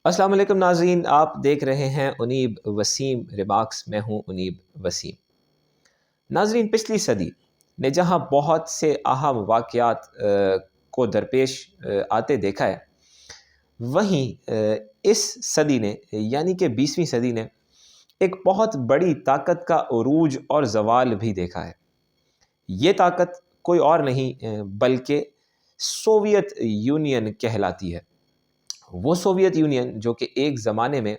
السلام علیکم ناظرین، آپ دیکھ رہے ہیں انیب وسیم ریمارکس۔ میں ہوں انیب وسیم۔ ناظرین، پچھلی صدی نے جہاں بہت سے اہم واقعات کو درپیش آتے دیکھا ہے، وہیں اس صدی نے یعنی کہ 20ویں صدی نے ایک بہت بڑی طاقت کا عروج اور زوال بھی دیکھا ہے۔ یہ طاقت کوئی اور نہیں بلکہ سوویت یونین کہلاتی ہے۔ وہ سوویت یونین جو کہ ایک زمانے میں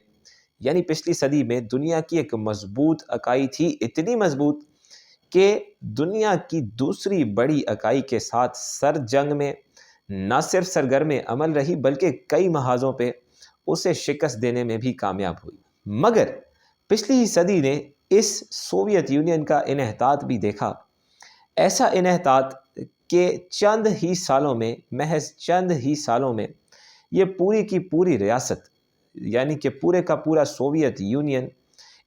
یعنی پچھلی صدی میں دنیا کی ایک مضبوط اکائی تھی، اتنی مضبوط کہ دنیا کی دوسری بڑی اکائی کے ساتھ سر جنگ میں نہ صرف سرگرم عمل رہی بلکہ کئی محاذوں پہ اسے شکست دینے میں بھی کامیاب ہوئی۔ مگر پچھلی ہی صدی نے اس سوویت یونین کا انحطاط بھی دیکھا، ایسا انحطاط کہ چند ہی سالوں میں، محض چند ہی سالوں میں یہ پوری کی پوری ریاست یعنی کہ پورے کا پورا سوویت یونین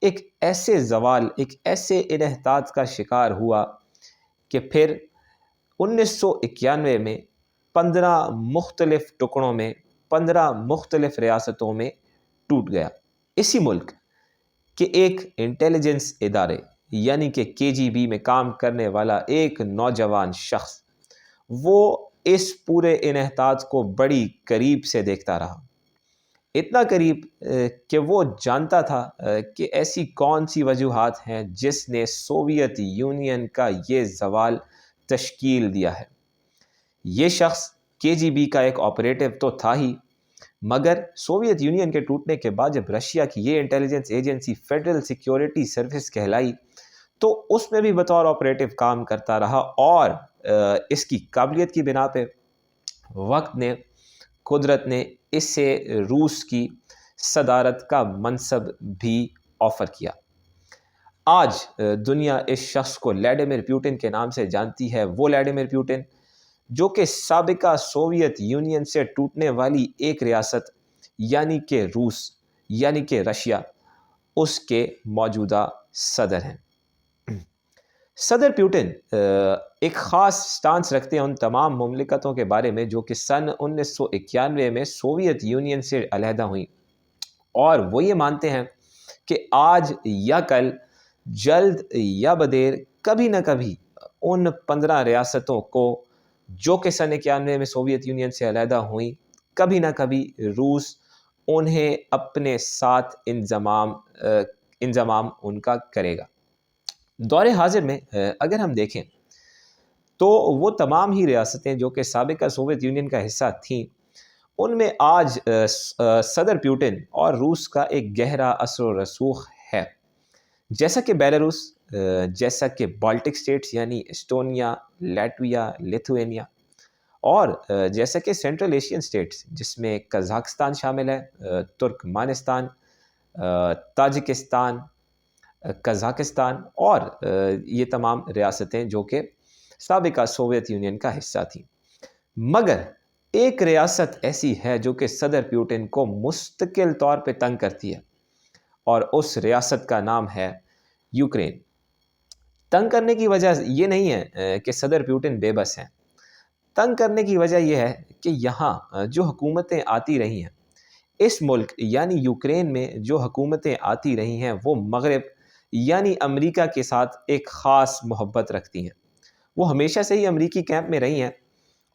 ایک ایسے زوال، ایک ایسے انحطاط کا شکار ہوا کہ پھر 1991 میں 15 مختلف ٹکڑوں میں، 15 مختلف ریاستوں میں ٹوٹ گیا۔ اسی ملک کہ ایک انٹیلیجنس ادارے یعنی کہ KGB میں کام کرنے والا ایک نوجوان شخص، وہ اس پورے انحطاط کو بڑی قریب سے دیکھتا رہا، اتنا قریب کہ وہ جانتا تھا کہ ایسی کون سی وجوہات ہیں جس نے سوویت یونین کا یہ زوال تشکیل دیا ہے۔ یہ شخص KGB کا ایک آپریٹو تو تھا ہی، مگر سوویت یونین کے ٹوٹنے کے بعد جب رشیا کی یہ intelligence agency federal security service کہلائی تو اس میں بھی بطور آپریٹو کام کرتا رہا، اور اس کی قابلیت کی بنا پہ وقت نے، قدرت نے اسے روس کی صدارت کا منصب بھی آفر کیا۔ آج دنیا اس شخص کو ولاڈیمیر پوٹن کے نام سے جانتی ہے، وہ ولاڈیمیر پوٹن جو کہ سابقہ سوویت یونین سے ٹوٹنے والی ایک ریاست یعنی کہ روس یعنی کہ رشیا، اس کے موجودہ صدر ہیں۔ صدر پوٹن ایک خاص سٹانس رکھتے ہیں ان تمام مملکتوں کے بارے میں جو کہ سن 1991 میں سوویت یونین سے علیحدہ ہوئیں، اور وہ یہ مانتے ہیں کہ آج یا کل، جلد یا بدیر، کبھی نہ کبھی ان 15 ریاستوں کو جو کہ سن 91 میں سوویت یونین سے علیحدہ ہوئیں، کبھی نہ کبھی روس انہیں اپنے ساتھ انضمام ان کا کرے گا۔ دور حاضر میں اگر ہم دیکھیں تو وہ تمام ہی ریاستیں جو کہ سابقہ سوویت یونین کا حصہ تھیں، ان میں آج صدر پوٹن اور روس کا ایک گہرا اثر و رسوخ ہے، جیسا کہ بیلاروس، جیسا کہ بالٹک سٹیٹس یعنی اسٹونیا، لیٹویا، لیتھوینیا، اور جیسا کہ سینٹرل ایشین سٹیٹس جس میں قزاقستان شامل ہے، ترکمانستان، تاجکستان، قزاقستان، اور یہ تمام ریاستیں جو کہ سابقہ سوویت یونین کا حصہ تھیں۔ مگر ایک ریاست ایسی ہے جو کہ صدر پوٹن کو مستقل طور پہ تنگ کرتی ہے، اور اس ریاست کا نام ہے یوکرین۔ تنگ کرنے کی وجہ یہ نہیں ہے کہ صدر پوٹن بے بس ہیں، تنگ کرنے کی وجہ یہ ہے کہ یہاں جو حکومتیں آتی رہی ہیں، اس ملک یعنی یوکرین میں جو حکومتیں آتی رہی ہیں، وہ مغرب یعنی امریکہ کے ساتھ ایک خاص محبت رکھتی ہیں۔ وہ ہمیشہ سے ہی امریکی کیمپ میں رہی ہیں،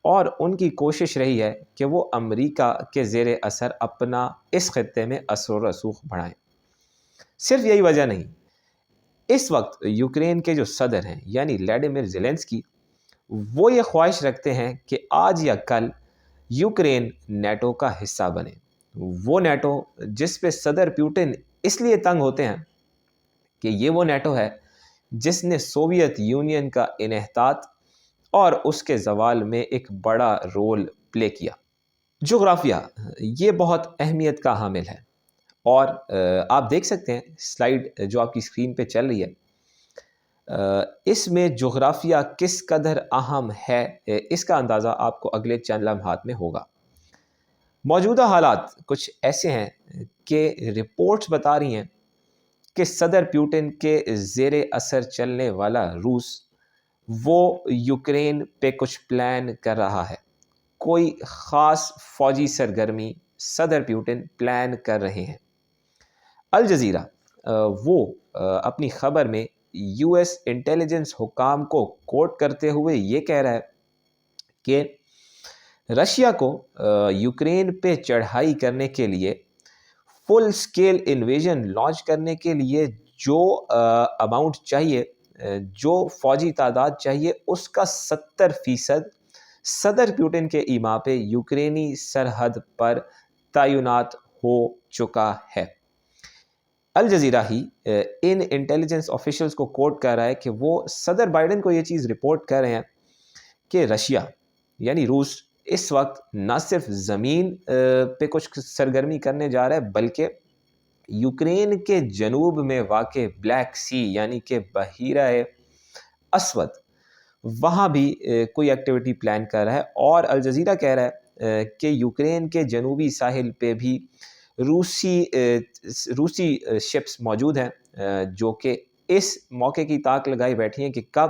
اور ان کی کوشش رہی ہے کہ وہ امریکہ کے زیر اثر اپنا اس خطے میں اثر و رسوخ بڑھائیں۔ صرف یہی وجہ نہیں، اس وقت یوکرین کے جو صدر ہیں یعنی ولاڈیمیر زیلنسکی، وہ یہ خواہش رکھتے ہیں کہ آج یا کل یوکرین نیٹو کا حصہ بنے۔ وہ نیٹو جس پہ صدر پوٹن اس لیے تنگ ہوتے ہیں کہ یہ وہ نیٹو ہے جس نے سوویت یونین کا انحطاط اور اس کے زوال میں ایک بڑا رول پلے کیا۔ جغرافیہ یہ بہت اہمیت کا حامل ہے، اور آپ دیکھ سکتے ہیں سلائیڈ جو آپ کی اسکرین پہ چل رہی ہے، اس میں جغرافیہ کس قدر اہم ہے اس کا اندازہ آپ کو اگلے چند لمحات میں ہوگا۔ موجودہ حالات کچھ ایسے ہیں کہ رپورٹس بتا رہی ہیں کہ صدر پوٹن کے زیر اثر چلنے والا روس وہ یوکرین پہ کچھ پلان کر رہا ہے، کوئی خاص فوجی سرگرمی صدر پیوٹن پلان کر رہے ہیں۔ الجزیرہ وہ اپنی خبر میں یو ایس انٹیلیجنس حکام کو کوٹ کرتے ہوئے یہ کہہ رہا ہے کہ رشیا کو یوکرین پہ چڑھائی کرنے کے لیے فل سکیل انویژن لانچ کرنے کے لیے جو اماؤنٹ چاہیے، جو فوجی تعداد چاہیے، اس کا 70% صدر پیوٹن کے ایما پہ یوکرینی سرحد پر تعینات ہو چکا ہے۔ الجزیرہ ہی ان انٹیلیجنس آفیشلز کو کوٹ کر رہا ہے کہ وہ صدر بائیڈن کو یہ چیز رپورٹ کر رہے ہیں کہ رشیا یعنی روس اس وقت نہ صرف زمین پہ کچھ سرگرمی کرنے جا رہا ہے، بلکہ یوکرین کے جنوب میں واقع بلیک سی یعنی کہ بحیرہ اسود، وہاں بھی کوئی ایکٹیویٹی پلان کر رہا ہے۔ اور الجزیرہ کہہ رہا ہے کہ یوکرین کے جنوبی ساحل پہ بھی روسی شپس موجود ہیں جو کہ اس موقع کی تاک لگائی بیٹھی ہیں کہ کب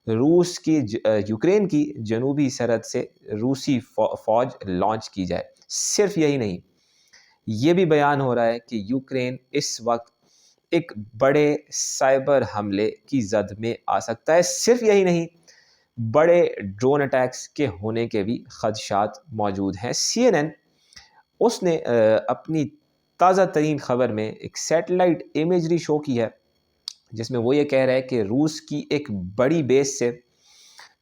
روس کی یوکرین کی جنوبی سرحد سے روسی فوج لانچ کی جائے۔ صرف یہی نہیں، یہ بھی بیان ہو رہا ہے کہ یوکرین اس وقت ایک بڑے سائبر حملے کی زد میں آ سکتا ہے۔ صرف یہی نہیں، بڑے ڈرون اٹیکس کے ہونے کے بھی خدشات موجود ہیں۔ CNN اس نے اپنی تازہ ترین خبر میں ایک سیٹلائٹ امیجری شو کی ہے جس میں وہ یہ کہہ رہا ہے کہ روس کی ایک بڑی بیس سے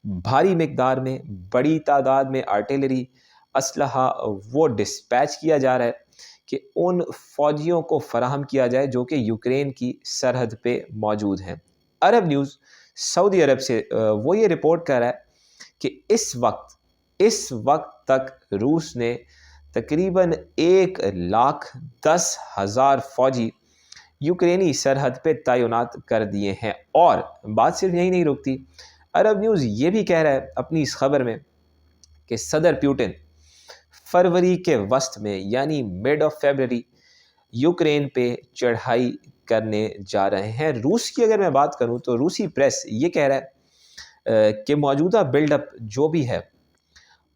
بھاری مقدار میں، بڑی تعداد میں آرٹلری اسلحہ وہ ڈسپیچ کیا جا رہا ہے کہ ان فوجیوں کو فراہم کیا جائے جو کہ یوکرین کی سرحد پہ موجود ہیں۔ عرب نیوز سعودی عرب سے وہ یہ رپورٹ کر رہا ہے کہ اس وقت تک روس نے تقریباً 1,10,000 فوجی یوکرینی سرحد پہ تعینات کر دیے ہیں۔ اور بات صرف یہی نہیں رکتی، عرب نیوز یہ بھی کہہ رہا ہے اپنی اس خبر میں کہ صدر پیوٹن فروری کے وسط میں یعنی مڈ آف فیبرری یوکرین پہ چڑھائی کرنے جا رہے ہیں۔ روس کی اگر میں بات کروں تو روسی پریس یہ کہہ رہا ہے کہ موجودہ بلڈ اپ جو بھی ہے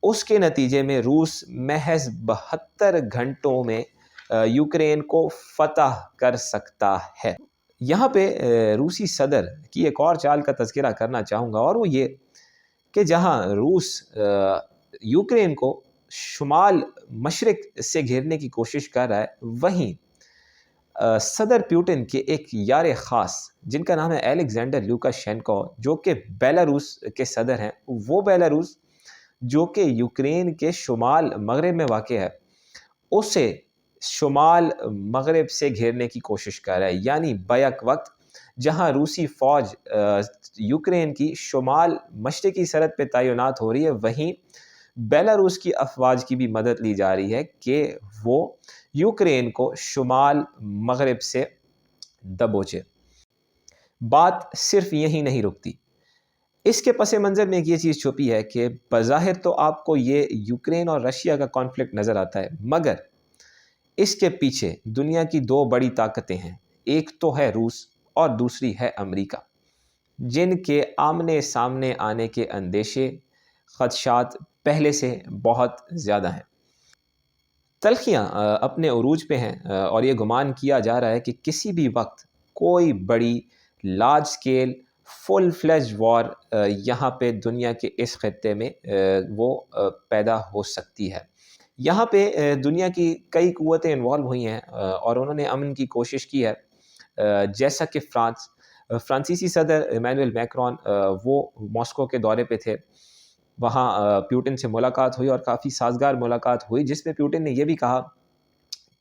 اس کے نتیجے میں روس محض 72 گھنٹوں میں یوکرین کو فتح کر سکتا ہے۔ یہاں پہ روسی صدر کی ایک اور چال کا تذکرہ کرنا چاہوں گا، اور وہ یہ کہ جہاں روس یوکرین کو شمال مشرق سے گھیرنے کی کوشش کر رہا ہے، وہیں صدر پیوٹن کے ایک یار خاص جن کا نام ہے الیگزینڈر لوکاشینکو، جو کہ بیلاروس کے صدر ہیں، وہ بیلاروس جو کہ یوکرین کے شمال مغرب میں واقع ہے، اسے شمال مغرب سے گھیرنے کی کوشش کر رہا ہے۔ یعنی بیک وقت جہاں روسی فوج یوکرین کی شمال مشرقی سرحد پہ تعینات ہو رہی ہے، وہیں بیلاروس کی افواج کی بھی مدد لی جا رہی ہے کہ وہ یوکرین کو شمال مغرب سے دبوچے۔ بات صرف یہی نہیں رکتی، اس کے پس منظر میں ایک یہ چیز چھپی ہے کہ بظاہر تو آپ کو یہ یوکرین اور رشیا کا کانفلکٹ نظر آتا ہے، مگر اس کے پیچھے دنیا کی دو بڑی طاقتیں ہیں، ایک تو ہے روس اور دوسری ہے امریکہ، جن کے آمنے سامنے آنے کے اندیشے، خدشات پہلے سے بہت زیادہ ہیں۔ تلخیاں اپنے عروج پہ ہیں اور یہ گمان کیا جا رہا ہے کہ کسی بھی وقت کوئی بڑی لارج سکیل فل فلیج وار یہاں پہ دنیا کے اس خطے میں وہ پیدا ہو سکتی ہے۔ یہاں پہ دنیا کی کئی قوتیں انوالو ہوئی ہیں اور انہوں نے امن کی کوشش کی ہے، جیسا کہ فرانسیسی صدر ایمینوئل میکرون وہ ماسکو کے دورے پہ تھے، وہاں پیوٹن سے ملاقات ہوئی اور کافی سازگار ملاقات ہوئی، جس میں پیوٹن نے یہ بھی کہا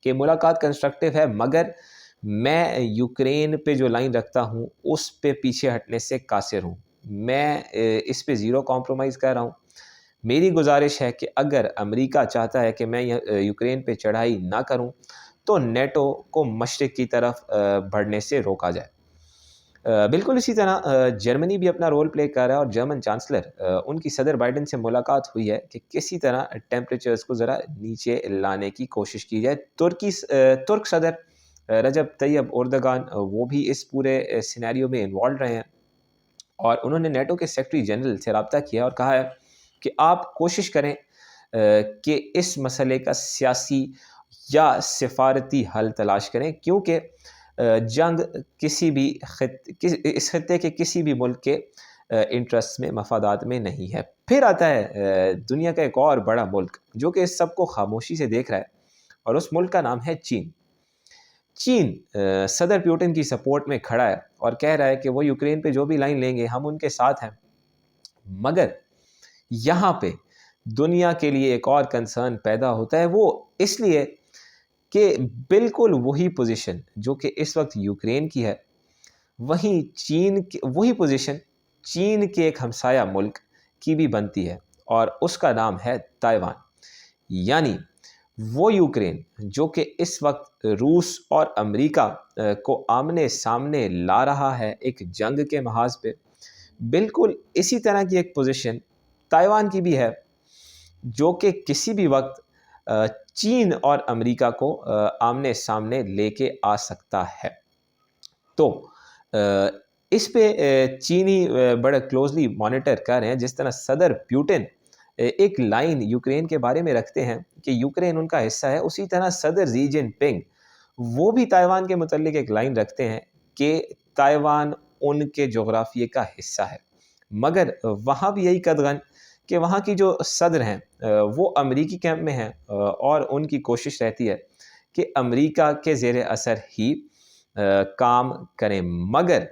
کہ ملاقات کنسٹرکٹیو ہے، مگر میں یوکرین پہ جو لائن رکھتا ہوں اس پہ پیچھے ہٹنے سے قاصر ہوں، میں اس پہ زیرو کمپرومائز کر رہا ہوں۔ میری گزارش ہے کہ اگر امریکہ چاہتا ہے کہ میں یوکرین پہ چڑھائی نہ کروں تو نیٹو کو مشرق کی طرف بڑھنے سے روکا جائے۔ بالکل اسی طرح جرمنی بھی اپنا رول پلے کر رہا ہے اور جرمن چانسلر ان کی صدر بائیڈن سے ملاقات ہوئی ہے کہ کسی طرح ٹیمپریچرز کو ذرا نیچے لانے کی کوشش کی جائے۔ ترک صدر رجب طیب اردگان وہ بھی اس پورے سینیریو میں انوالو رہے ہیں اور انہوں نے نیٹو کے سیکرٹری جنرل سے رابطہ کیا اور کہا ہے کہ آپ کوشش کریں کہ اس مسئلے کا سیاسی یا سفارتی حل تلاش کریں، کیونکہ جنگ کسی بھی اس خطے کے کسی بھی ملک کے انٹرسٹ میں، مفادات میں نہیں ہے۔ پھر آتا ہے دنیا کا ایک اور بڑا ملک جو کہ اس سب کو خاموشی سے دیکھ رہا ہے، اور اس ملک کا نام ہے چین۔ چین صدر پیوٹن کی سپورٹ میں کھڑا ہے اور کہہ رہا ہے کہ وہ یوکرین پہ جو بھی لائن لیں گے ہم ان کے ساتھ ہیں، مگر یہاں پہ دنیا کے لیے ایک اور کنسرن پیدا ہوتا ہے، وہ اس لیے کہ بالکل وہی پوزیشن جو کہ اس وقت یوکرین کی ہے، وہی پوزیشن چین کے ایک ہمسایہ ملک کی بھی بنتی ہے، اور اس کا نام ہے تائیوان۔ یعنی وہ یوکرین جو کہ اس وقت روس اور امریکہ کو آمنے سامنے لا رہا ہے ایک جنگ کے محاذ پہ، بالکل اسی طرح کی ایک پوزیشن تائیوان کی بھی ہے، جو کہ کسی بھی وقت چین اور امریکہ کو آمنے سامنے لے کے آ سکتا ہے۔ تو اس پہ چینی بڑے کلوزلی مانیٹر کر رہے ہیں، جس طرح صدر پیوٹن ایک لائن یوکرین کے بارے میں رکھتے ہیں کہ یوکرین ان کا حصہ ہے، اسی طرح صدر زی جن پنگ وہ بھی تائیوان کے متعلق ایک لائن رکھتے ہیں کہ تائیوان ان کے جغرافیے کا حصہ ہے، مگر وہاں بھی یہی قدغن کہ وہاں کی جو صدر ہیں وہ امریکی کیمپ میں ہیں، اور ان کی کوشش رہتی ہے کہ امریکہ کے زیر اثر ہی کام کریں، مگر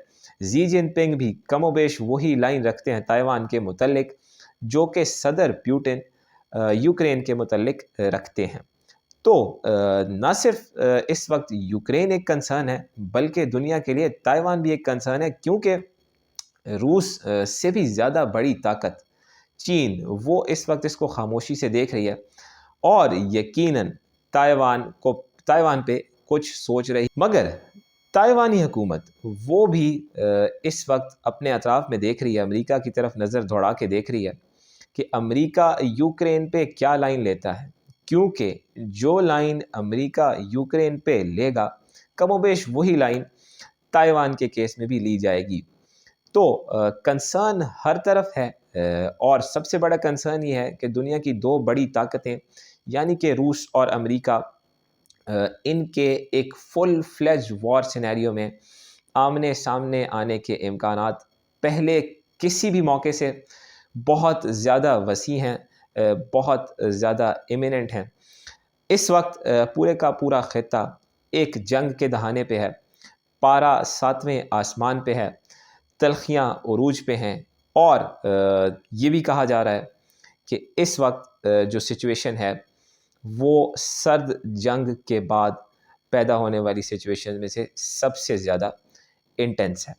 زی جن پنگ بھی کم و بیش وہی لائن رکھتے ہیں تائیوان کے متعلق جو کہ صدر پیوٹن یوکرین کے متعلق رکھتے ہیں۔ تو نہ صرف اس وقت یوکرین ایک کنسرن ہے، بلکہ دنیا کے لیے تائیوان بھی ایک کنسرن ہے، کیونکہ روس سے بھی زیادہ بڑی طاقت چین وہ اس وقت اس کو خاموشی سے دیکھ رہی ہے، اور یقیناً تائیوان پہ کچھ سوچ رہی، مگر تائیوانی حکومت وہ بھی اس وقت اپنے اطراف میں دیکھ رہی ہے، امریکہ کی طرف نظر دوڑا کے دیکھ رہی ہے کہ امریکہ یوکرین پہ کیا لائن لیتا ہے، کیونکہ جو لائن امریکہ یوکرین پہ لے گا کم و بیش وہی لائن تائیوان کے کیس میں بھی لی جائے گی۔ تو کنسرن ہر طرف ہے، اور سب سے بڑا کنسرن یہ ہے کہ دنیا کی دو بڑی طاقتیں یعنی کہ روس اور امریکہ ان کے ایک فل فلیج وار سینیریو میں آمنے سامنے آنے کے امکانات پہلے کسی بھی موقع سے بہت زیادہ وسیع ہیں، بہت زیادہ امییننٹ ہیں۔ اس وقت پورے کا پورا خطہ ایک جنگ کے دہانے پہ ہے، پارا 7ویں آسمان پہ ہے، تلخیاں عروج پہ ہیں، اور یہ بھی کہا جا رہا ہے کہ اس وقت جو سچویشن ہے وہ سرد جنگ کے بعد پیدا ہونے والی سچویشن میں سے سب سے زیادہ انٹینس ہے۔